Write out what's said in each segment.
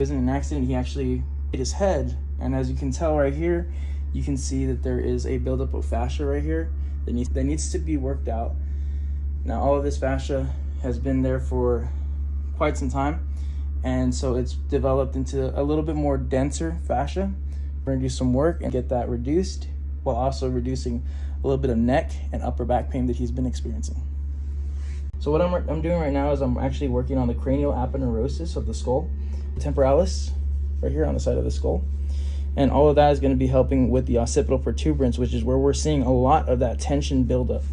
was in an accident. He actually hit his head, and as you can tell right here, you can see that there is a buildup of fascia right here that needs to be worked out. Now, all of this fascia has been there for quite some time, and so it's developed into a little bit more denser fascia. We're gonna do some work and get that reduced, while also reducing a little bit of neck and upper back pain that he's been experiencing. So what I'm doing right now is I'm actually working on the cranial aponeurosis of the skull, temporalis, right here on the side of the skull. And all of that is going to be helping with the occipital protuberance, which is where we're seeing a lot of that tension buildup.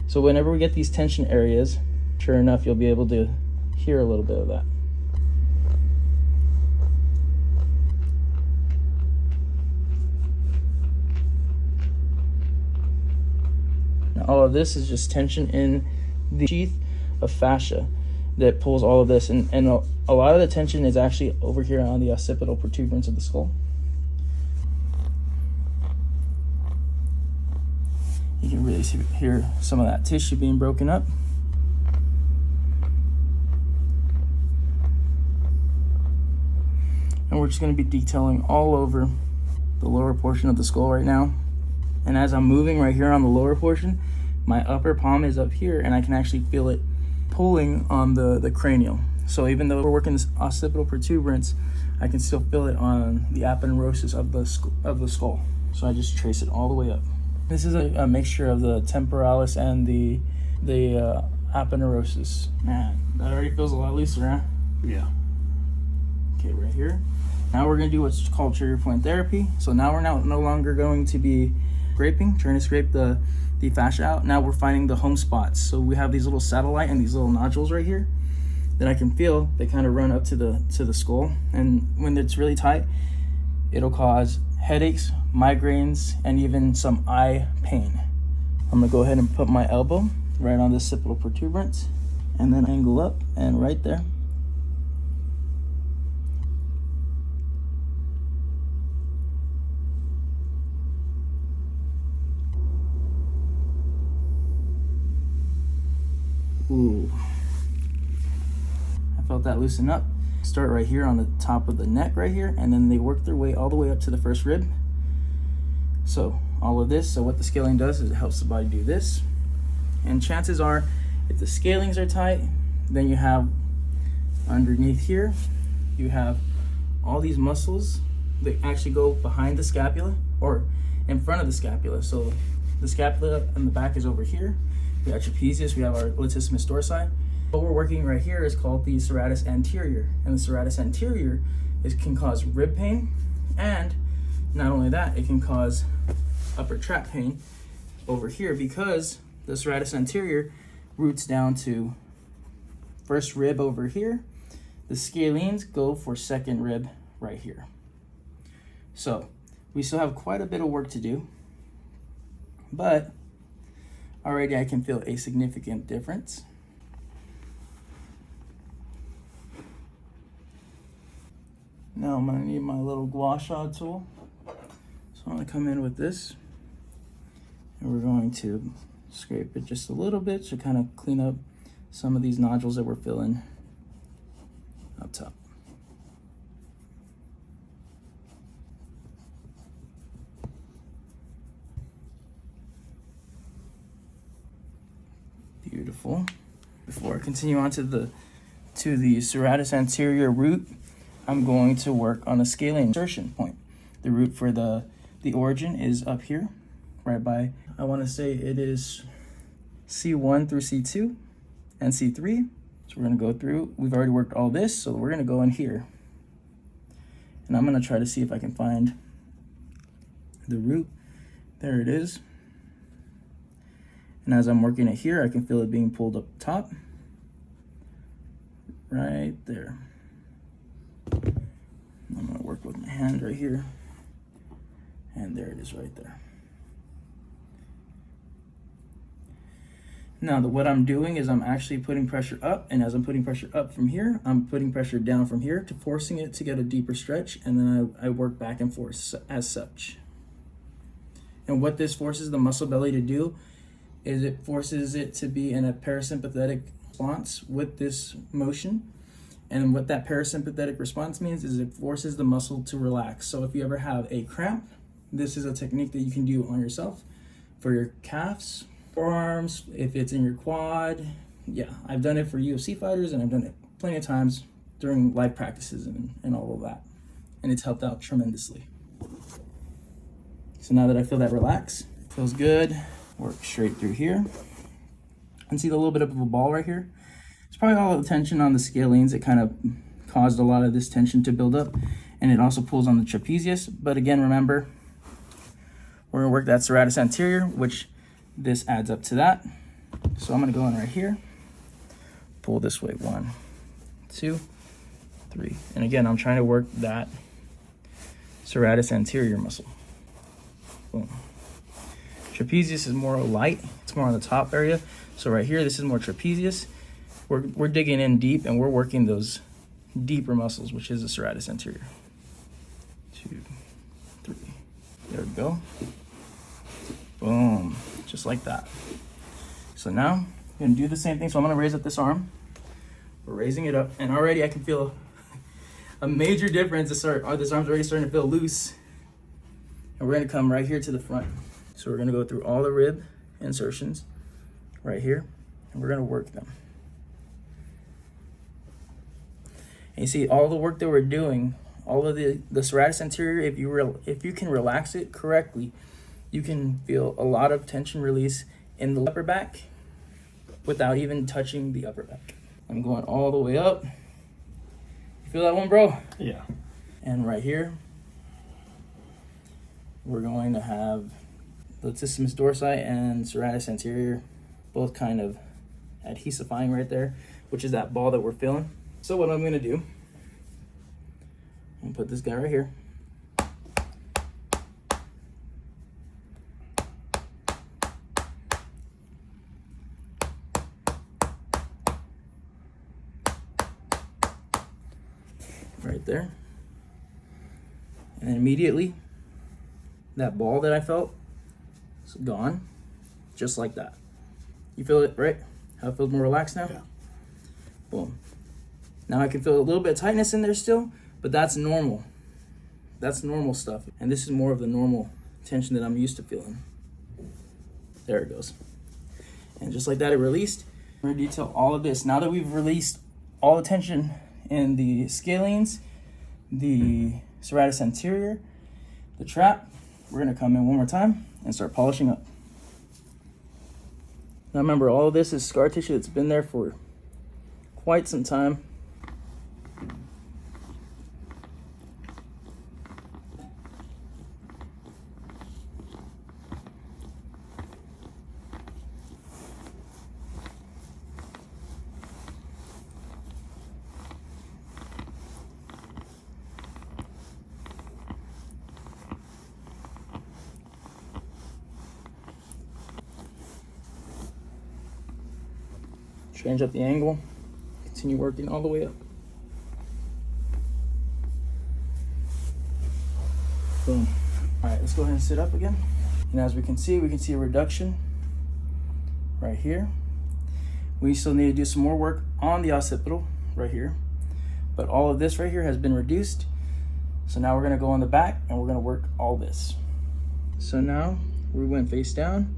So whenever we get these tension areas, sure enough, you'll be able to hear a little bit of that. Now, all of this is just tension in the sheath of fascia that pulls all of this, and a lot of the tension is actually over here on the occipital protuberance of the skull. You can really hear some of that tissue being broken up. And we're just going to be detailing all over the lower portion of the skull right now. And as I'm moving right here on the lower portion, my upper palm is up here, and I can actually feel it pulling on the cranial. So even though we're working this occipital protuberance, I can still feel it on the aponeurosis of the skull. So I just trace it all the way up. This is a mixture of the temporalis and the aponeurosis. Man, that already feels a lot looser, huh? Yeah. Okay, right here. Now we're gonna do what's called trigger point therapy. So now we're no longer going to be scraping, trying to scrape the fascia out. Now we're finding the home spots. So we have these little satellite and these little nodules right here that I can feel. They kind of run up to the skull, and when it's really tight, it'll cause headaches, migraines, and even some eye pain. I'm gonna go ahead and put my elbow right on the occipital protuberance, and then angle up and right there. Ooh, I felt that loosen up. Start right here on the top of the neck right here, and then they work their way all the way up to the first rib. So all of this, so what the scaling does is it helps the body do this. And chances are, if the scalings are tight, then you have underneath here, you have all these muscles that actually go behind the scapula or in front of the scapula. So the scapula and the back is over here. We have trapezius, we have our latissimus dorsi. What we're working right here is called the serratus anterior, and the serratus anterior can cause rib pain, and not only that, it can cause upper trap pain over here because the serratus anterior roots down to first rib over here. The scalenes go for second rib right here. So we still have quite a bit of work to do, but already I can feel a significant difference. Now I'm gonna need my little gua sha tool. So I'm gonna come in with this, and we're going to scrape it just a little bit to kind of clean up some of these nodules that we're feeling up top. Beautiful. Before I continue on to the serratus anterior root, I'm going to work on a scalene insertion point. The root for the origin is up here, right by, I want to say it is C1 through C2 and C3. So we're going to go through, we've already worked all this, so we're going to go in here. And I'm going to try to see if I can find the root. There it is. And as I'm working it here, I can feel it being pulled up top. Right there. I'm gonna work with my hand right here. And there it is right there. Now, what I'm doing is I'm actually putting pressure up, and as I'm putting pressure up from here, I'm putting pressure down from here to forcing it to get a deeper stretch, and then I work back and forth as such. And what this forces the muscle belly to do is it forces it to be in a parasympathetic response with this motion, And what that parasympathetic response means is it forces the muscle to relax. So if you ever have a cramp, this is a technique that you can do on yourself for your calves, forearms, if it's in your quad. Yeah, I've done it for UFC fighters, and I've done it plenty of times during live practices and all of that. And it's helped out tremendously. So now that I feel that relax, feels good, work straight through here. And see the little bit of a ball right here? It's probably all the tension on the scalenes. It kind of caused a lot of this tension to build up, and it also pulls on the trapezius. But again, remember, we're gonna work that serratus anterior, which this adds up to that. So I'm gonna go in right here, pull this way, 1, 2, 3. And again, I'm trying to work that serratus anterior muscle. Boom. Trapezius is more light, it's more on the top area. So right here, this is more trapezius. We're digging in deep, and we're working those deeper muscles, which is the serratus anterior. 2, 3. There we go. Boom, just like that. So now I'm gonna do the same thing. So I'm gonna raise up this arm. We're raising it up, and already I can feel a major difference. This arm's already starting to feel loose. And we're gonna come right here to the front. So we're gonna go through all the rib insertions right here, and we're gonna work them. And you see all the work that we're doing, all of the serratus anterior, if you can relax it correctly, you can feel a lot of tension release in the upper back without even touching the upper back. I'm going all the way up. You feel that one, bro? Yeah. And right here, we're going to have latissimus dorsi and serratus anterior, both kind of adhesifying right there, which is that ball that we're feeling. So what I'm gonna do, I'm gonna put this guy right here. Right there. And then immediately, that ball that I felt is gone, just like that. You feel it, right? How it feels more relaxed now? Yeah. Boom. Now I can feel a little bit of tightness in there still, but that's normal. That's normal stuff. And this is more of the normal tension that I'm used to feeling. There it goes. And just like that, it released. We're gonna detail all of this. Now that we've released all the tension in the scalenes, the serratus anterior, the trap, we're gonna come in one more time and start polishing up. Now remember, all of this is scar tissue that's been there for quite some time. Change up the angle, continue working all the way up. Boom. All right, let's go ahead and sit up again. And as we can see a reduction right here. We still need to do some more work on the occipital right here, but all of this right here has been reduced. So now we're gonna go on the back and we're gonna work all this. So now we went face down.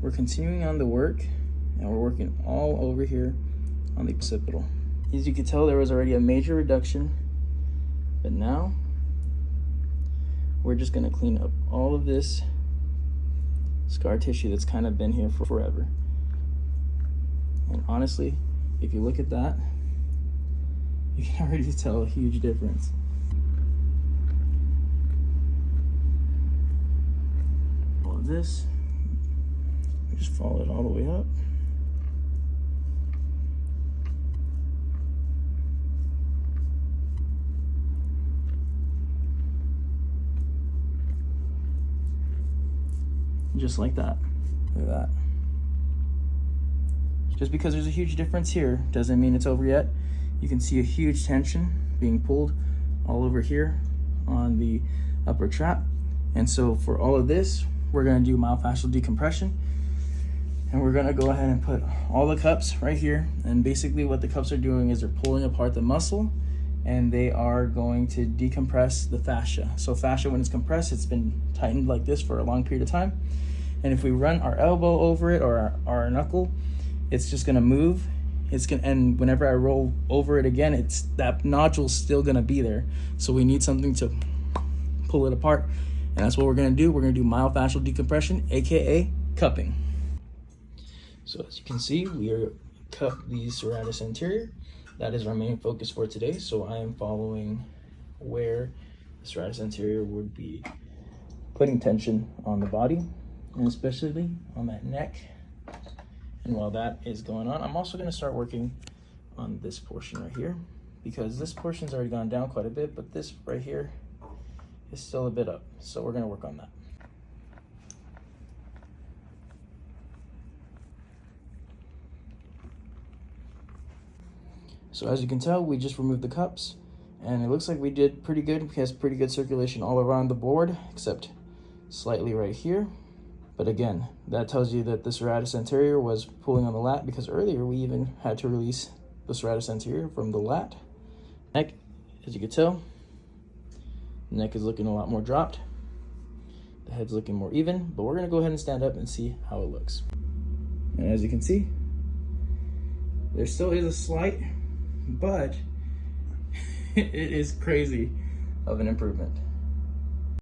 We're continuing on the work, and we're working all over here on the occipital. As you can tell, there was already a major reduction, but now we're just gonna clean up all of this scar tissue that's kind of been here for forever. And honestly, if you look at that, you can already tell a huge difference. All of this, we just follow it all the way up. Just like that. Look at that. Just because there's a huge difference here doesn't mean it's over yet. You can see a huge tension being pulled all over here on the upper trap. And so for all of this, we're gonna do myofascial decompression. And we're gonna go ahead and put all the cups right here. And basically what the cups are doing is they're pulling apart the muscle, and they are going to decompress the fascia. So fascia, when it's compressed, it's been tightened like this for a long period of time. And if we run our elbow over it or our knuckle, it's just gonna move. And whenever I roll over it again, that nodule's still gonna be there. So we need something to pull it apart. And that's what we're gonna do. We're gonna do myofascial decompression, AKA cupping. So as you can see, we are cup the serratus anterior. That is our main focus for today. So I am following where the serratus anterior would be putting tension on the body, and especially on that neck. And while that is going on, I'm also gonna start working on this portion right here, because this portion's already gone down quite a bit, but this right here is still a bit up. So we're gonna work on that. So as you can tell, we just removed the cups, and it looks like we did pretty good. We has pretty good circulation all around the board, except slightly right here. But again, that tells you that the serratus anterior was pulling on the lat, because earlier we even had to release the serratus anterior from the lat. Neck, as you can tell, the neck is looking a lot more dropped. The head's looking more even, but we're gonna go ahead and stand up and see how it looks. And as you can see, there still is a slight, but it is crazy of an improvement.